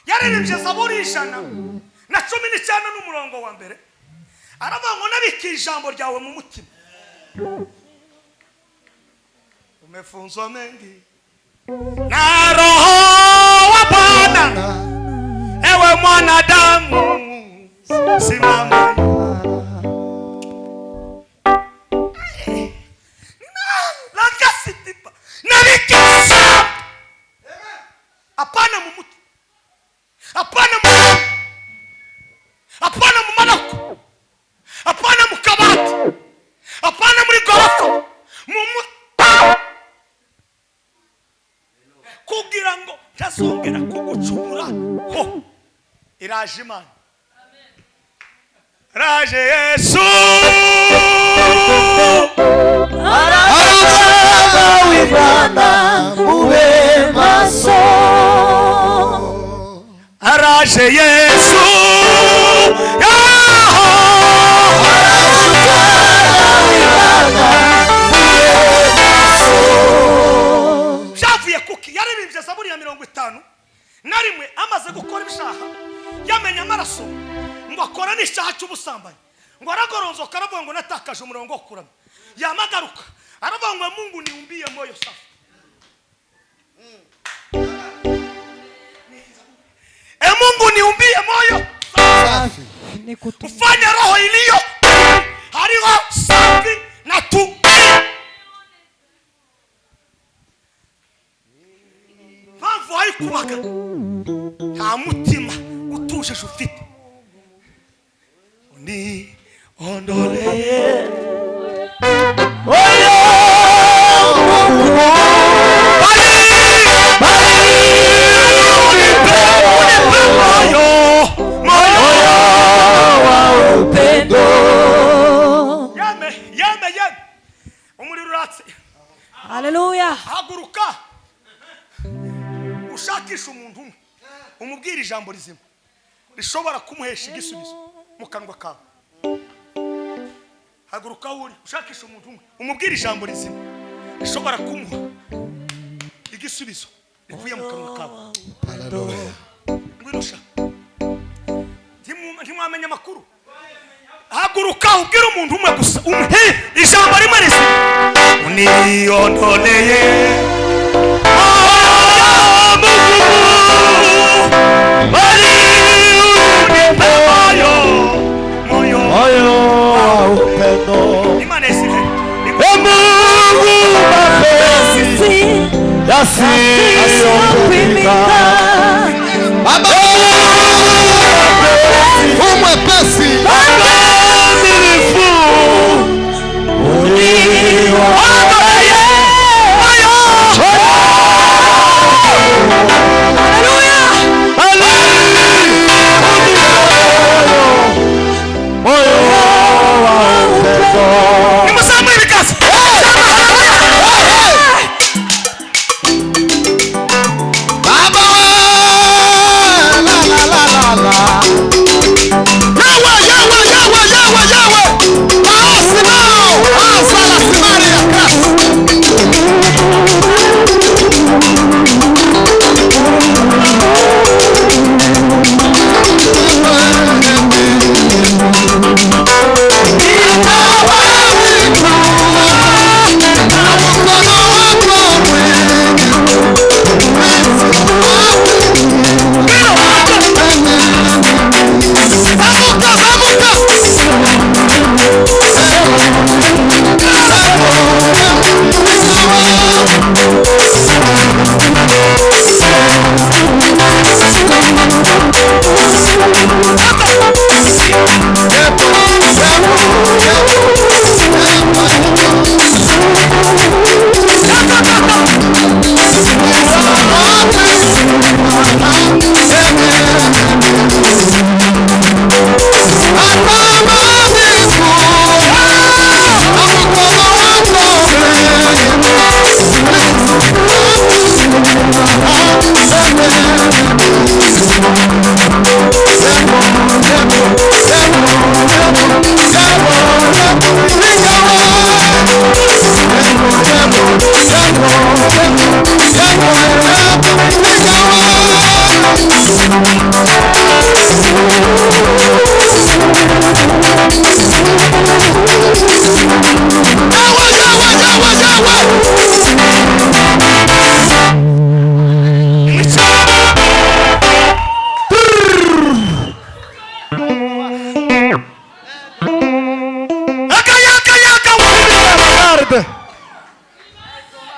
yaririmbye Zaburi 119 n'umurongo wa mbere. Aravuga ngo nabika ijambo ryawe mu mutima. Umefunzwa mengi na roho wa Bwana, ewe mwanadamu simama. Langasitipa nabikisha apana mu mutima, apana mu manako, apana mu kabati, apana muri gorofa, mu mutima, kugira ngo ntazongera kugucumura ho. Iraje Imana. Raje Yesu araza w'Imana ube maso. Araje Yesu Javuye kuki yaririmbye Zaburi ya 50 na rimwe amaze gukora ibishaha yamenya amaraso ngo akora n'icyaha cy'ubusambanyi ngo aragoronzoka aravuga ngo natakaje umurongo wo kuramya. Yamagaruka aravuga ngo Mungu niumbie moyo safi. Mungu niumbie moyo safi, ufanye roho iliyo hariho safi na tu. Mpamvu hayikubaga nta mutima utuje ufite. Ni ondoleye oyo Umuriro uratse. Haleluya. Haguruka ushakisha umuntu umwe umubwira ijambo rizima rishobora kumuhesha igisubizo mu kanwa kawe. Haguruka uri ushakisha umuntu umwe umubwira ijambo rizima rishobora kumuha igisubizo rivuye mu kanwa kawe. Haleluya. Ngwirusha ntimwamenya amakuru. Haguruka ubwira umuntu umwe gusa umuhe ijambo rimwe rizima. Uniondoleye moyo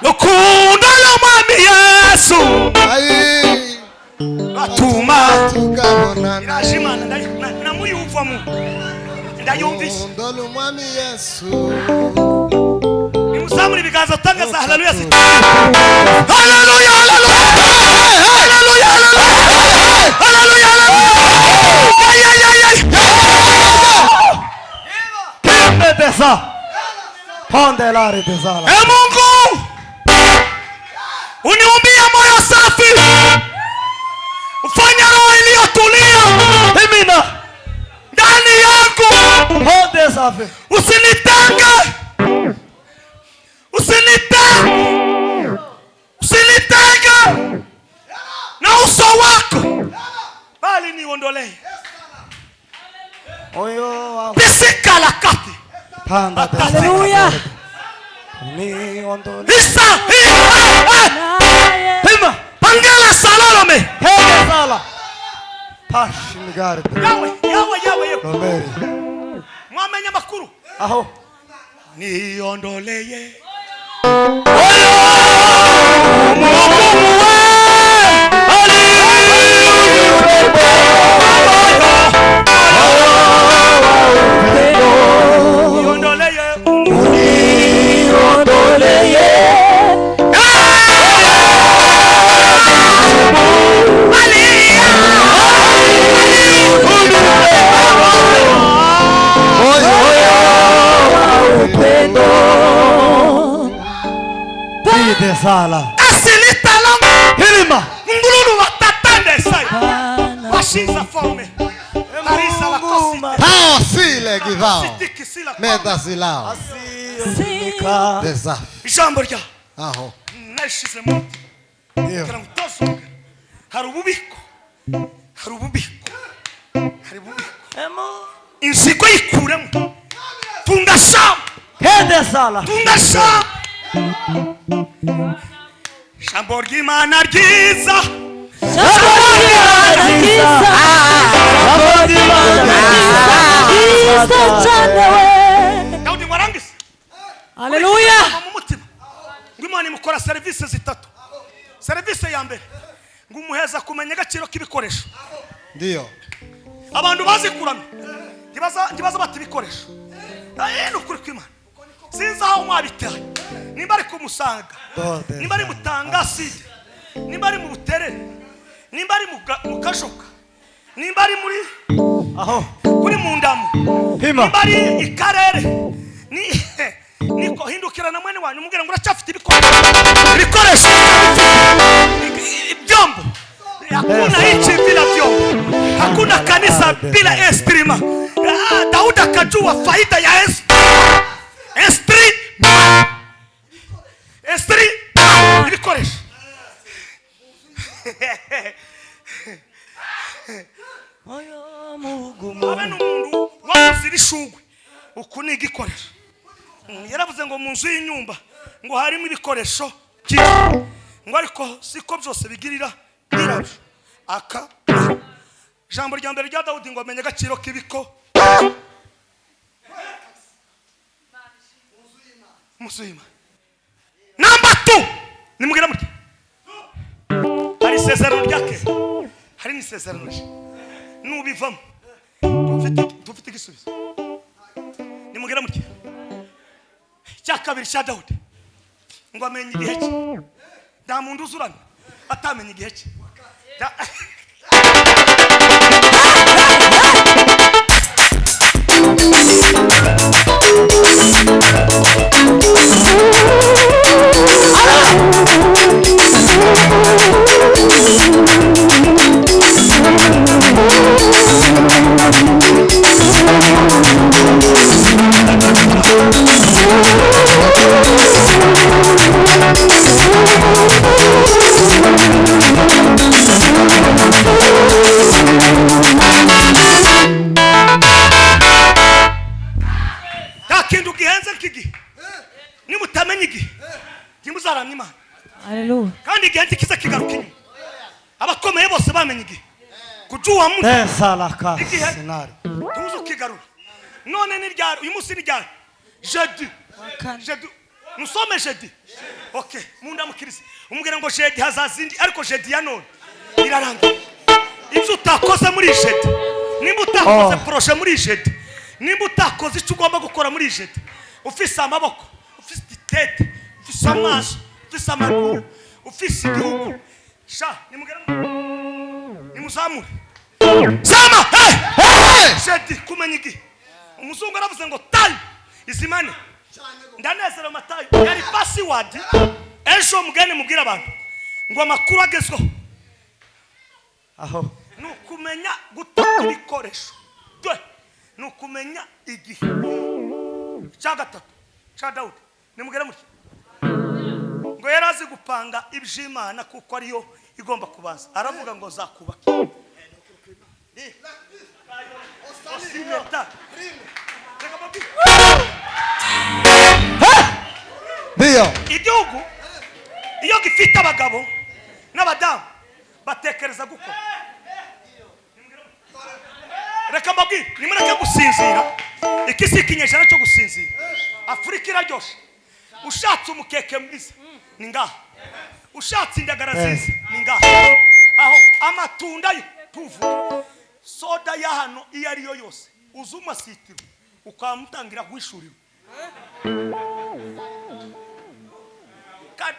Ukunda y'umwami Yesu atuma iraje Imana namuyumvamo ndayumvise umwami Yesu nimuzamura ibiganza utangaza haleluya haleluya haleluya haleluya haleluya Pendeza Pondelare tezala Mungu uniumbie moyo safi, ufanye roho iliyotulia Imina ndani yangu. Pendeza Usinitenge na uso wako, bali niondolee Oyo wa pisika la kati. Panda Haleluya. Ni ondole Isa Pima pangala salome Pendeza Pashingare yawe Romeri mwamenya makuru Aho niondolee Sala asilita langu Hilima ngululu watatande sai washiza fome Marisa la kosi Pao sile givao tiki sila Meda zilao Sika Deza ijambo rya Aho nashize mu Iyo karamutazo harububiko inzigo yikuremo tungasha Pendeza tungasha Jambo ry'Imana ryiza Daudi mwarangise Haleluya. mu mutima ngo Imana imukora service zitatu. Service ya mbere ngo umuheza kumenya agaciro k'ibikoresho. Ndiyo Abantu bazi kuramya ntibaza bati ibikoresho n'ukuri kw'Imana sinzi aho mwabitaye, nimba ari kumusanga, nimba ari mutangasi, nimba ari mu buterere, nimba ari mu kajoka, nimba ari muri Aho kuri mu ndamu, nimba ari ikarere, niko hindukirana mwene wanyu umubwira ngo uracyafite ibikoresho ibyombo. Hakuna nchi bila vyombo, hakuna kanisa bila instruma. Daudi akajua faida ya ibikoresho. Abana umuntu wazira ishugwe uku ni igikoresho. Yaravuze ngo mu nzu y'inyumba ngo harimo ibikoresho ngo ariko siko byose bigirira nyirabyo. Aka jambo rya mbere rya Daudi ngo amenye agaciro k'ibiko musuyima. Number 2 nimubwira muti hari isezerano ryake, hari n'isezerano rye nubivamo dufite igisubizo. Nimubwira muti cya kabiri cya Daudi ngo amenye igihe cye. Nta muntu uzurana atamenye igihe cye. Takindu gihenze kigi. Nimutamenye igi. Gimuzaramye Imana. Haleluya. Kandi gihenze kiza kigaruka inyuma. Abakomeye bose bamenye igi. Kujuwa mu. Salaka sinari. Tuzo kigarura. None ni ryari uyu munsi ni ryari? Jeudi. Jeudi. Nous sommes jeudi. OK. Munda mukirisi. Umubwira ngo jeudi hazazindi ariko jeudi ya none. Irarangira. Ibyo utakoze muri jeudi. Nimba utakoze projet muri jeudi. Nimba utakoze icyo ugomba gukora muri jeudi. Ufise amaboko, ufise itete, ufise amaso, ufise amaguru, ufise igihugu. Sha, nimuzamure. Sama! Hey! Jeudi kumenya iki? Umuzungu aravuze ngo time is money. Ndanezera Matayo yari password ejo mugene mubwira abantu ngo amakuru agezweho Aho. Nukumenya gutaka ibikoresho nukumenya igihe cya gatatu cya Dawudi nimugere muki ngo yarazi gupanga iby'Imana kuko ariyo igomba kubaza aravuga ngo zakubaka Ndio. Igihugu iyo gifite abagabo n'abadamu batekereza gukora. Reka mbabwire nimureke gusinzira. Iki si ikinyejana cyo gusinzira. Afurika iraryoshe. Ushatse umukeke mwiza ni ngaha. Ushatse indagara nziza ni ngaha. Aho amatunda yo tuvu. Soda ya hano iyo ariyo yose uzuma sitiro ukamutangira kwishurira.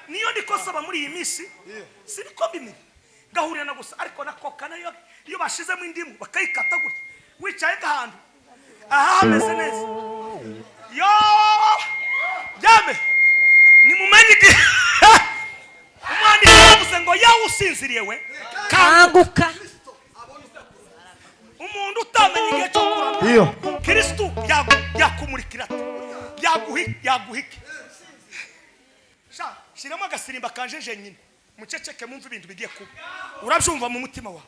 Niyo ndikosaba muri iyi misi siriko bimwe gahurira na gusa ariko nakoka nayo iyo bashizemo indimu bakayikata gutya wicaye gahantu aha hameze neza yo yame ni mumenye iki umwandi yavuze ngo yawe usinziriye we kanguka umuntu utamenye igihe cyo kuramya Iyo. Kristo yakumurikira yaguhike shiramo agasirimba kanjeje nyine muceceke mumva ibintu bigiye kuba urabyumva mu mutima wawe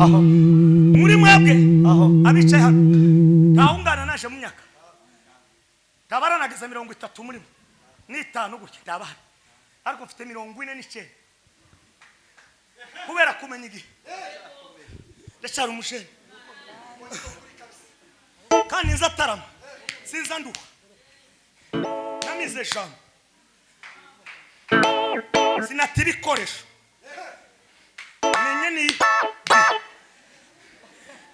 Aho. muri mwebwe Aho. abicaye hano ntawungana naje mu myaka tabaranageza 30 muri ni 5 gutya ndabahari ariko mfite 49 kubera kumenya igihe ndashara umusheni kandi nza tarama sinza nduka namize jambo sinatiri koresho menye ni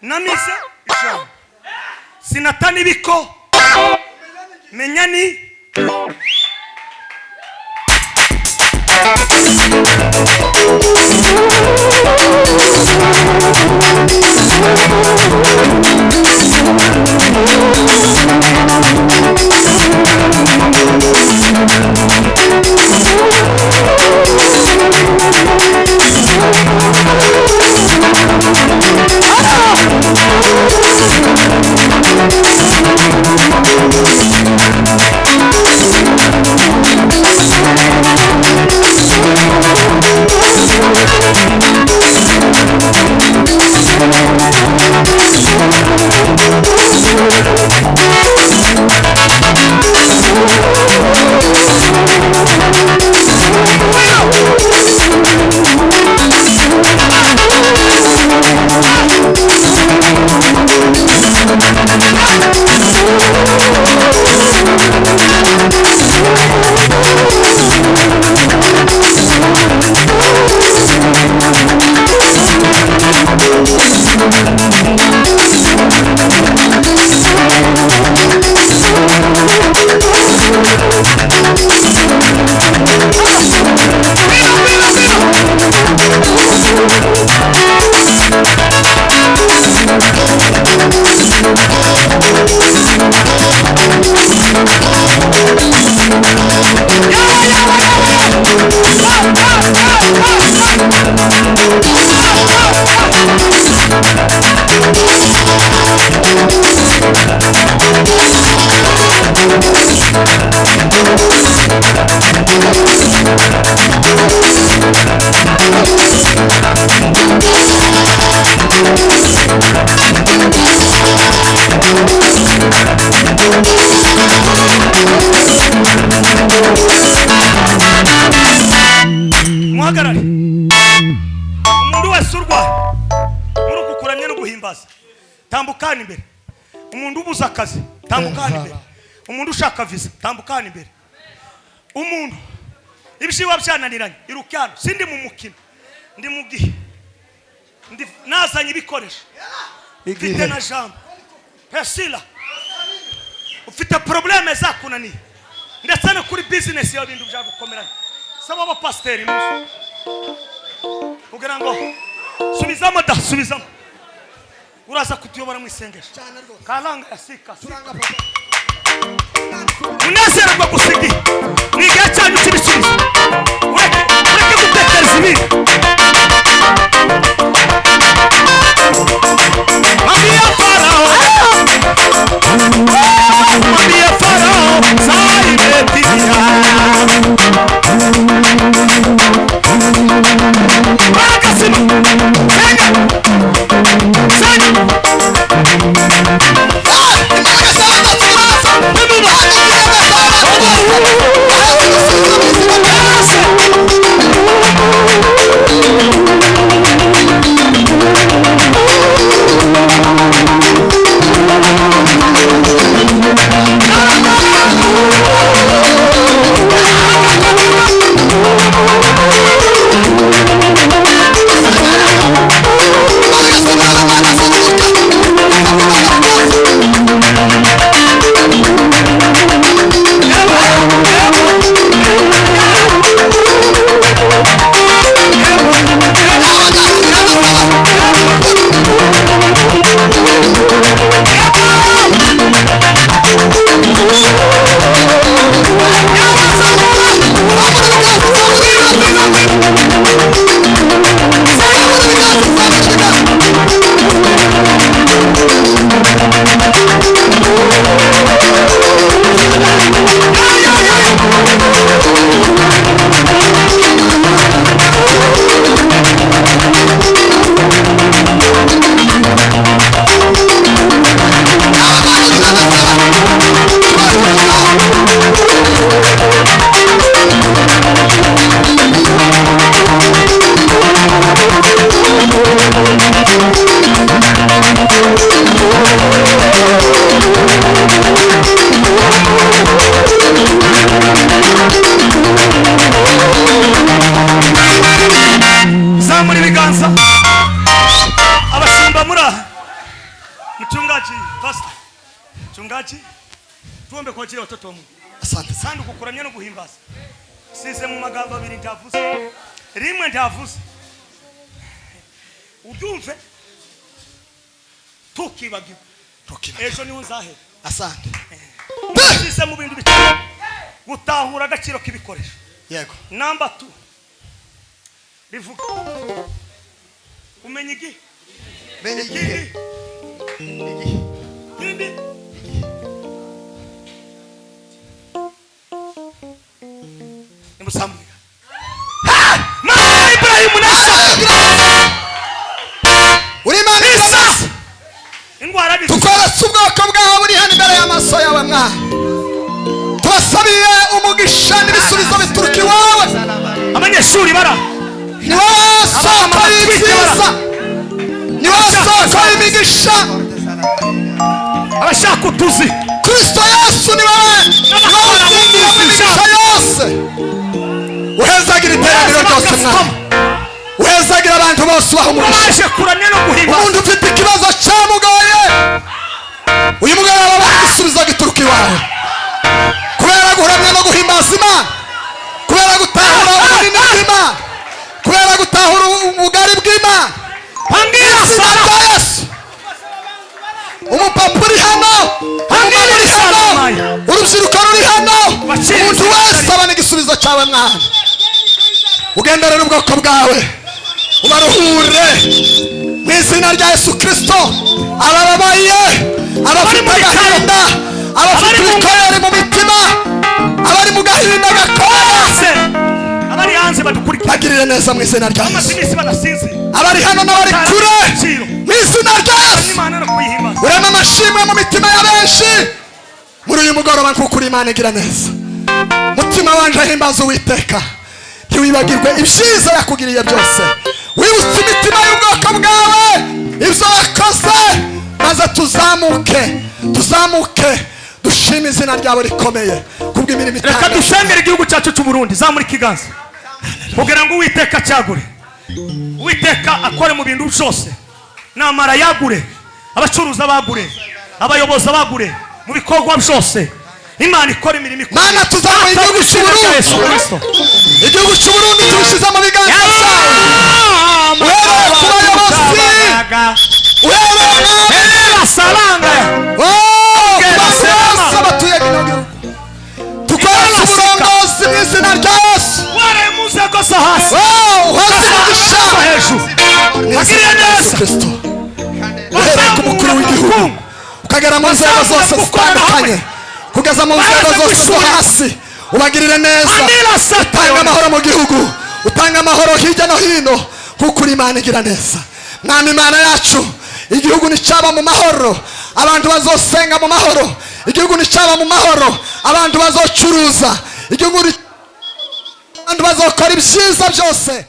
namize jambo sinatani biko menya ni muhagarare umuntu wese urwaye muri uku kuramya no guhimbaza tambukana imbere. Umuntu ubuza akazi tambukana imbere. Umuntu ushaka visa tambukana imbere. Umuntu ibishiwa byananiranye irukano sindi mu mukino ndi mu gihe nazanye ibikoresho mfite na jambo pesila ufite probleme zakunaniye ndetse no kuri business yawe bintu bya gukomerana saba aba pasiteri muso kugira ngo subizamo da subizamo uraza kutuyobora mu isengesho kalanga yasika unezerwa gusigi niga cyane kibisubizo ureke gutekereza ibintu Maria Farao sai betia Bakasimo Venga Sani Zamuri biganza abashimba mura mchungaji pastor mchungaji tuombe kwa ajili ya watoto wa Mungu. Asante sana kukuramya no guhimbaza. Size mu magambo abiri ndavuze rimwe ndavuze ubyumve tukibagiwe ejo ni unzahe. Asante size mu bintu bitatu gutahura agaciro k'ibikoresho. Yego number 2 bivuga umenye iki menye iki nimusamure Mana Ibrahimu uri Imana Isa indwara ni tukoretse ubwoko bwawe buri hano imbere y'amaso yawe mwana tubasabiye umugisha n'ibisubizo bituruka iwawe abanyeshuri bara ni wowe soko y'ibyiza ni wowe soko y'imigisha abashaka utuzi Kristo Yesu ni wowe uzingira mu migisha yose uhezagira iteraniro ryose mwana uhezagira abantu bose ubaha umugisha umuntu ufite ikibazo cyamugoye uyu mugabo aba igisubizo gituruka iwawe kubera guhamya no guhimbaza Imana kubera gutahura ubunini bw'Imana kubera gutahura ubugari bw'Imana izina rya Yesu umupapa uri hano umumama uri hano urubyiruko ruri hano umuntu wese abona igisubizo cyawe mwana ugenderere ubwoko bwawe ubaruhure mu izina rya Yesu Kristo abababaye abafite agahinda abafite ibikomere mu mitima abari mu gahinda gakomeye abari hanze badukurikira bagirire neza mu izina rya Yesu amasinisi banasinze abari hano n'abari kure mu izina rya Yesu Imana no kuyihimbaza urema amashimwe mu mitima ya benshi muri uyu mugoroba nk'uko uri Imana igira neza mutima wanje ahimbaza Uwiteka ntiwibagirwe ibyiza yakugiriye byose wibutse imitima y'ubwoko bwawe ibyo wakoze maze tuzamuke dushime izina ryawe rikomeye kubw'imirimo reka itangaje dusengere igihugu cyacu cy'u Burundi zamura ikiganza kugira ngo Uwiteka cyagure Uwiteka akore mu bintu byose namara yagure abacuruza bagure abayobozi bagure mu bikorwa byose Imana ikora imirimo ikomeye Mana tuzamuye igihugu cy'u Burundi igihugu cy'u Burundi tubishyize mu biganza byawe uhereye ku bayobozi uhereye salanga bose batuye mu gihugu dukorera uburongozi mu izina rya Yesu waremuze gusa hasi uhose umugisha hejuru agiriye neza Kristo uhereye ku mukuru w'igihugu ukagera mu nzego zose zitandukanye kugeza mu nzego zose zo hasi ubagirire neza utanga amahoro mu gihugu utanga amahoro hirya no hino nk'uko uri Imana igira neza mwami Imana yacu igihugu nicaba mu mahoro abantu bazosenga mu mahoro igihugu nicaba mu mahoro abantu bazocuruza igihugu abantu bazokora ibyiza byose